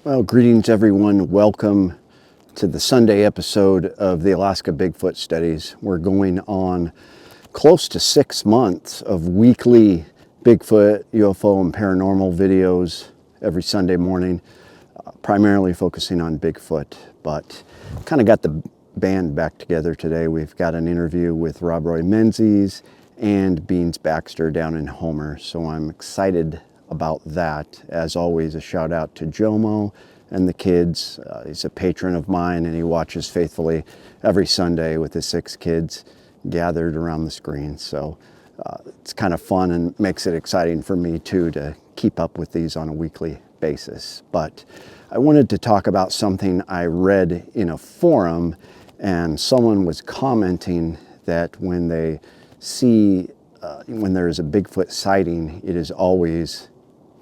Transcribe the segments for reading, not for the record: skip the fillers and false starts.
Well, greetings everyone. Welcome to the Sunday episode of the Alaska Bigfoot Studies. We're going on close to 6 months of weekly Bigfoot, UFO, and paranormal videos every Sunday morning, primarily focusing on Bigfoot, but kind of got the band back together today. We've got an interview with Roy Menzies and Baxter down in Homer, so I'm excited about that. As always, a shout out to Jomo and the kids. He's a patron of mine and he watches faithfully every Sunday with his 6 kids gathered around the screen. So it's kind of fun and makes it exciting for me too to keep up with these on a weekly basis. But I wanted to talk about something I read in a forum, and someone was commenting that when they see when there is a Bigfoot sighting, it is always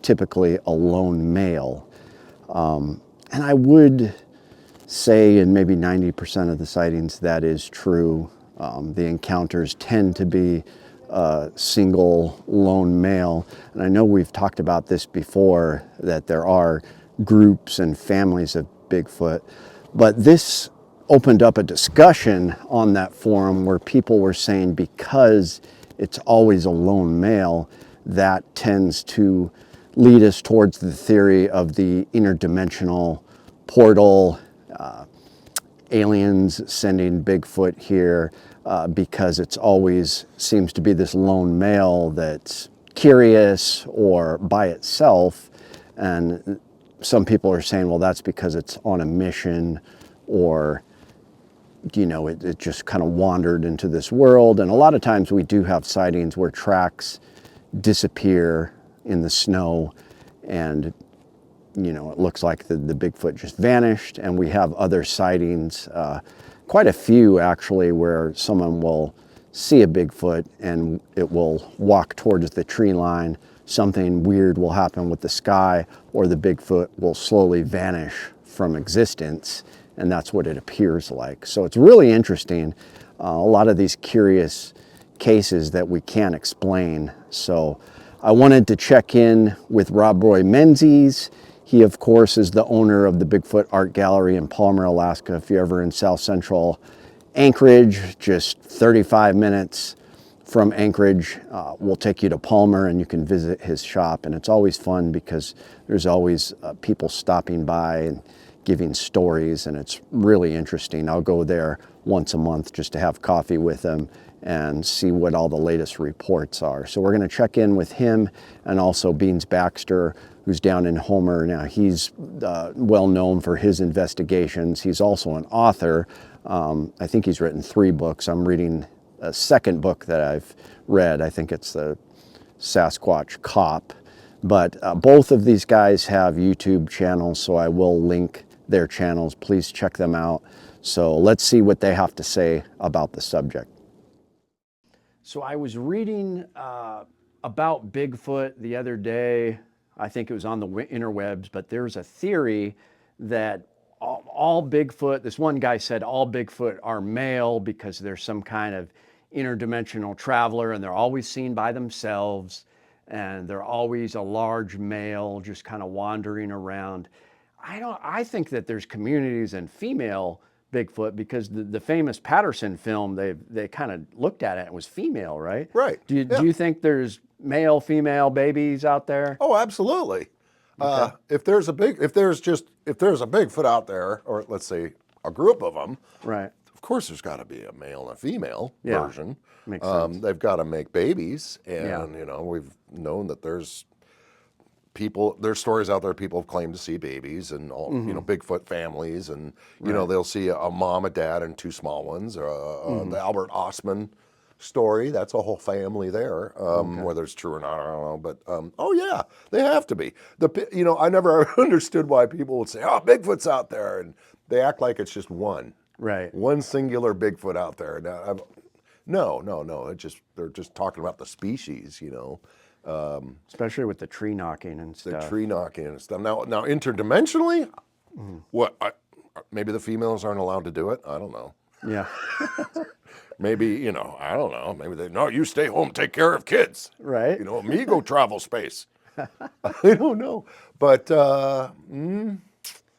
typically a lone male. And I would say in maybe 90% of the sightings that is true. The encounters tend to be a single lone male. And I know we've talked about this before, that there are groups and families of Bigfoot, but this opened up a discussion on that forum where people were saying because it's always a lone male, that tends to lead us towards the theory of the interdimensional portal, aliens sending Bigfoot here, because it's always seems to be this lone male that's curious or by itself. And some people are saying, well, that's because it's on a mission, or it just kind of wandered into this world. And a lot of times we do have sightings where tracks disappear in the snow and it looks like the Bigfoot just vanished. And we have other sightings, quite a few actually, where someone will see a Bigfoot and it will walk towards the tree line. Something weird will happen with the sky, or the Bigfoot will slowly vanish from existence, and that's what it appears like. So it's really interesting, a lot of these curious cases that we can't explain. So I wanted to check in with Roy Menzies. He, of course, is the owner of the Bigfoot Art Gallery in Palmer, Alaska. If you're ever in South Central Anchorage, just 35 minutes from Anchorage, we'll take you to Palmer and you can visit his shop. And it's always fun because there's always people stopping by and giving stories, and it's really interesting. I'll go there once a month just to have coffee with him and see what all the latest reports are. So we're going to check in with him, and also Baxter, who's down in Homer. Now he's well known for his investigations. He's also an author. I think he's written 3 books. I'm reading a second book that I've read. I think it's the Sasquatch Cop. But both of these guys have YouTube channels, so I will link their channels. Please check them out. So let's see what they have to say about the subject. So I was reading about Bigfoot the other day. I think it was on the interwebs, but there's a theory that all Bigfoot, this one guy said all Bigfoot are male because there's some kind of interdimensional traveler and they're always seen by themselves and they're always a large male just kind of wandering around. I think that there's communities and female Bigfoot, because the famous Patterson film, they kind of looked at it and it was female, right? Right. Do you think there's male, female babies out there? Oh, absolutely. Okay. If there's a Bigfoot out there, or let's say a group of them, Right. of course there's got to be a male and a female Yeah. version. Makes sense. They've got to make babies, and Yeah. we've known that there's stories out there. People have claimed to see babies, and all Bigfoot families, and they'll see a mom, a dad, and 2 small ones. The Albert Osman story, that's a whole family there. Whether it's true or not, I don't know. But oh yeah, they have to be. I never understood why people would say, "Oh, Bigfoot's out there," and they act like it's just one. Right. One singular Bigfoot out there. Now, no. They're just talking about the species, Especially with the tree knocking and stuff. The tree knocking and stuff. Now interdimensionally, what? Maybe the females aren't allowed to do it. I don't know. Yeah. Maybe I don't know. Maybe you stay home, take care of kids. Right. Me go travel space. I don't know, but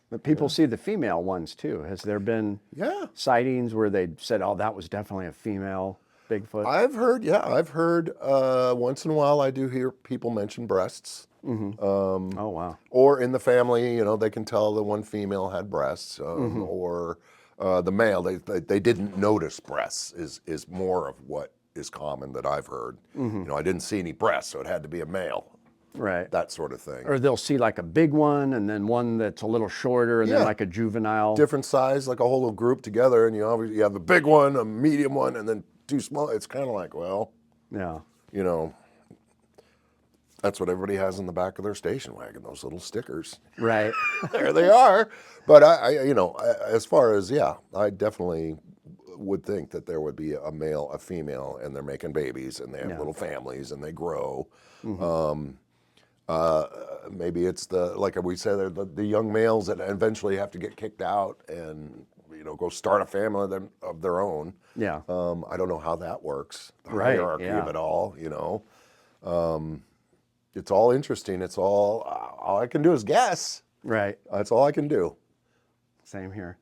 But people see the female ones too. Has there been Yeah. sightings where they said, "Oh, that was definitely a female Bigfoot"? I've heard once in a while I do hear people mention breasts. Oh, wow. Or in the family, you know, they can tell the one female had breasts, or the male, they didn't notice breasts is more of what is common that I've heard. You know, I didn't see any breasts, so it had to be a male. Right. That sort of thing. Or they'll see like a big one and then one that's a little shorter and then Yeah. like a juvenile. Different size, like a whole little group together, and you have a big one, a medium one, and then two small. It's kind of like, well, Yeah. you know, that's what everybody has in the back of their station wagon, those little stickers. Right. There they are. But as far as, I definitely would think that there would be a male, a female, and they're making babies, and they have little families, and they grow. Maybe it's like we said, the young males that eventually have to get kicked out and, you know, go start a family of their own. Yeah. I don't know how that works. The Right, hierarchy yeah. of it all, you know. It's all interesting. It's all I can do is guess. Right. That's all I can do. Same here.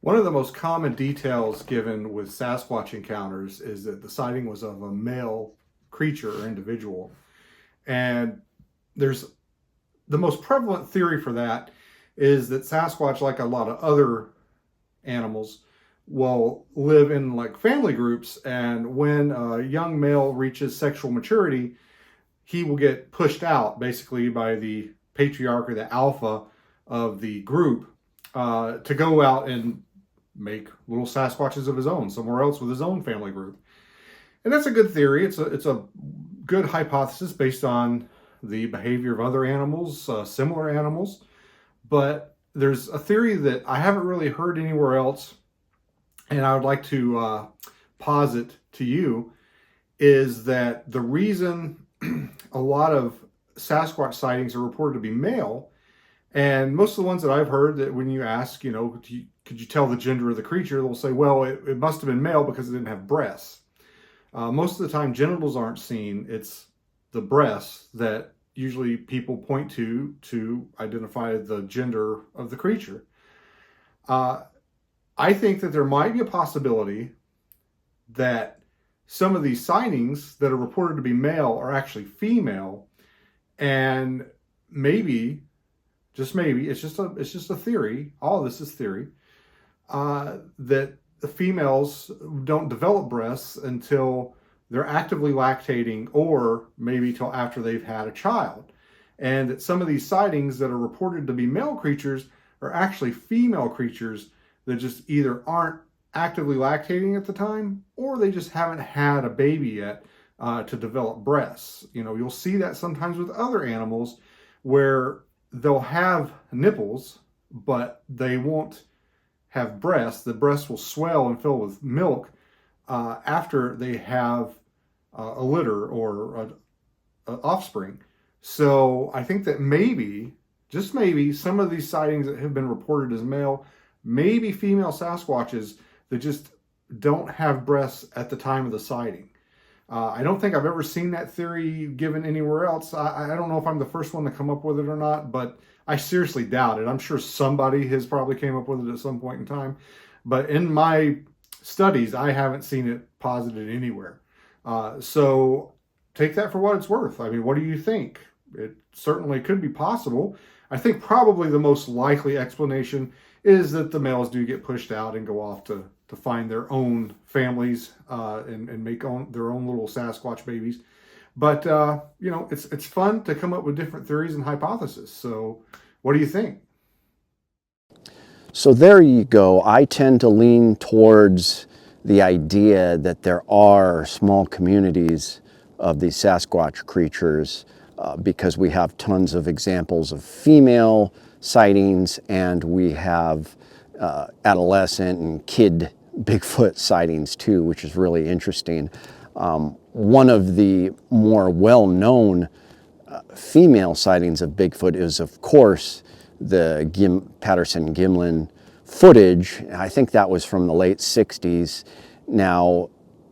One of the most common details given with Sasquatch encounters is that the sighting was of a male creature or individual. And there's the most prevalent theory for that is that Sasquatch, like a lot of other animals, will live in like family groups, and when a young male reaches sexual maturity, he will get pushed out basically by the patriarch or the alpha of the group to go out and make little Sasquatches of his own somewhere else with his own family group. And that's a good theory. It's a good hypothesis based on the behavior of other animals, similar animals. But there's a theory that I haven't really heard anywhere else, and I would like to posit to you, is that the reason a lot of Sasquatch sightings are reported to be male, and most of the ones that I've heard, that when you ask, you know, could you tell the gender of the creature, they'll say, well, it must have been male because it didn't have breasts. Most of the time, genitals aren't seen. It's the breasts that usually people point to identify the gender of the creature. I think that there might be a possibility that some of these sightings that are reported to be male are actually female, and maybe, just maybe, it's just a theory. All of this is theory. That the females don't develop breasts until they're actively lactating, or maybe till after they've had a child, and that some of these sightings that are reported to be male creatures are actually female creatures that just either aren't actively lactating at the time, or they just haven't had a baby yet to develop breasts. You know, you'll see that sometimes with other animals where they'll have nipples, but they won't have breasts. The breasts will swell and fill with milk after they have a litter or a offspring. So I think that maybe, just maybe, some of these sightings that have been reported as male, maybe female Sasquatches that just don't have breasts at the time of the sighting. I don't think I've ever seen that theory given anywhere else. I don't know if I'm the first one to come up with it or not, but I seriously doubt it. I'm sure somebody has probably came up with it at some point in time. But in my studies, I haven't seen it posited anywhere. So take that for what it's worth. I mean, what do you think? It certainly could be possible. I think probably the most likely explanation is that the males do get pushed out and go off to find their own families and make their own little Sasquatch babies. But, you know, it's fun to come up with different theories and hypotheses. So what do you think? So there you go. I tend to lean towards the idea that there are small communities of these Sasquatch creatures because we have tons of examples of female sightings, and we have adolescent and kid Bigfoot sightings too, which is really interesting. One of the more well-known female sightings of Bigfoot is, of course, the Patterson-Gimlin footage. I think that was from the late 60s. Now,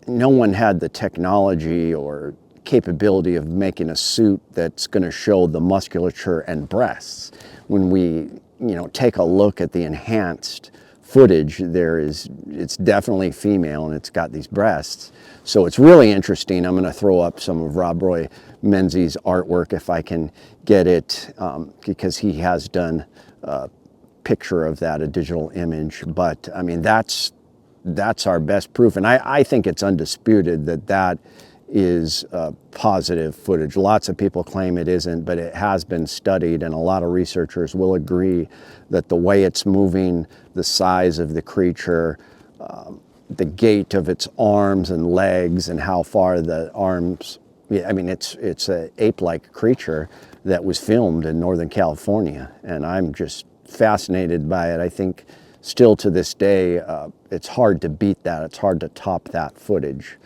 no one had the technology or capability of making a suit that's going to show the musculature and breasts. When we, take a look at the enhanced footage, it's definitely female and it's got these breasts. So it's really interesting. I'm going to throw up some of Rob Roy Menzies' artwork if I can get it, because he has done a picture of that, a digital image. But I mean, that's our best proof. And I think it's undisputed that is positive footage. Lots of people claim it isn't, but it has been studied, and a lot of researchers will agree that the way it's moving, the size of the creature, the gait of its arms and legs, and how far the arms, I mean, it's an ape-like creature that was filmed in Northern California, and I'm just fascinated by it. I think still to this day, it's hard to beat that. It's hard to top that footage.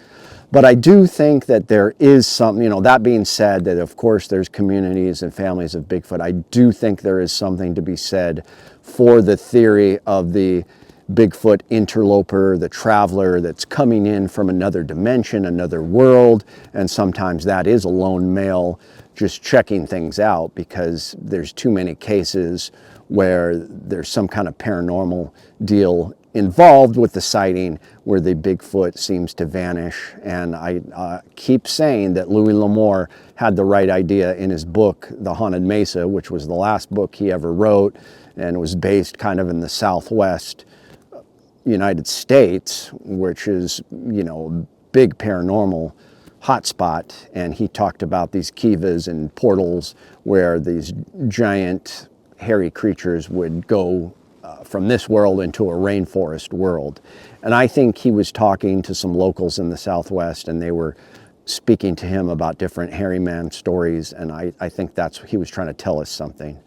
But I do think that there is something, that being said, that of course there's communities and families of Bigfoot, I do think there is something to be said for the theory of the Bigfoot interloper, the traveler that's coming in from another dimension, another world, and sometimes that is a lone male just checking things out, because there's too many cases where there's some kind of paranormal deal involved with the sighting where the Bigfoot seems to vanish. And I keep saying that Louis L'Amour had the right idea in his book, The Haunted Mesa, which was the last book he ever wrote, and was based kind of in the Southwest United States, which is, a big paranormal hotspot. And he talked about these kivas and portals where these giant hairy creatures would go from this world into a rainforest world. And I think he was talking to some locals in the Southwest, and they were speaking to him about different hairy man stories, and I think he was trying to tell us something.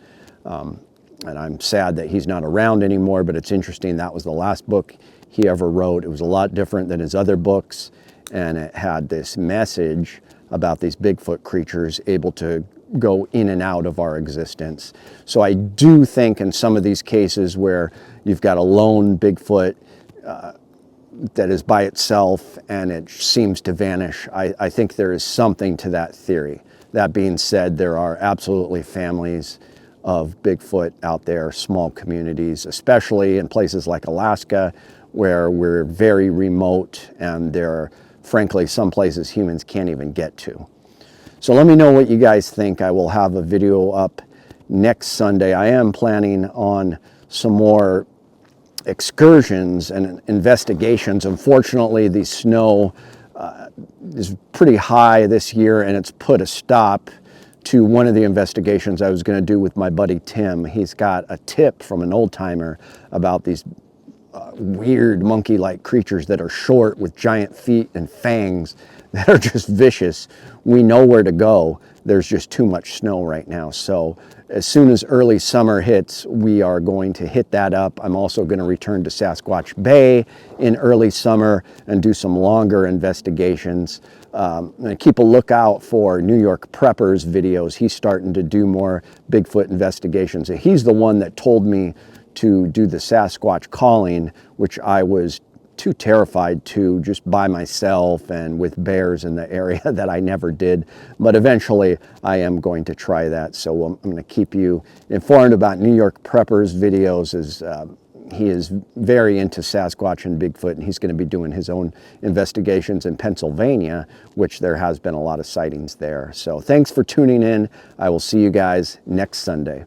And I'm sad that he's not around anymore, but it's interesting. That was the last book he ever wrote. It was a lot different than his other books, and it had this message about these Bigfoot creatures able to go in and out of our existence. So I do think in some of these cases where you've got a lone Bigfoot that is by itself and it seems to vanish, I think there is something to that theory. That being said, there are absolutely families of Bigfoot out there, small communities, especially in places like Alaska, where we're very remote, and there are, frankly, some places humans can't even get to. So let me know what you guys think. I will have a video up next Sunday. I am planning on some more excursions and investigations. Unfortunately, the snow is pretty high this year, and it's put a stop to one of the investigations I was going to do with my buddy Tim. He's got a tip from an old timer about these weird monkey-like creatures that are short with giant feet and fangs that are just vicious. We know where to go. There's just too much snow right now. So as soon as early summer hits, we are going to hit that up. I'm also going to return to Sasquatch Bay in early summer and do some longer investigations. And keep a lookout for New York Preppers videos. He's starting to do more Bigfoot investigations. He's the one that told me to do the Sasquatch calling, which I was too terrified to just by myself and with bears in the area that I never did. But eventually I am going to try that. So I'm going to keep you informed about New York Preppers videos, as he is very into Sasquatch and Bigfoot, and he's going to be doing his own investigations in Pennsylvania, which there has been a lot of sightings there. So thanks for tuning in. I will see you guys next Sunday.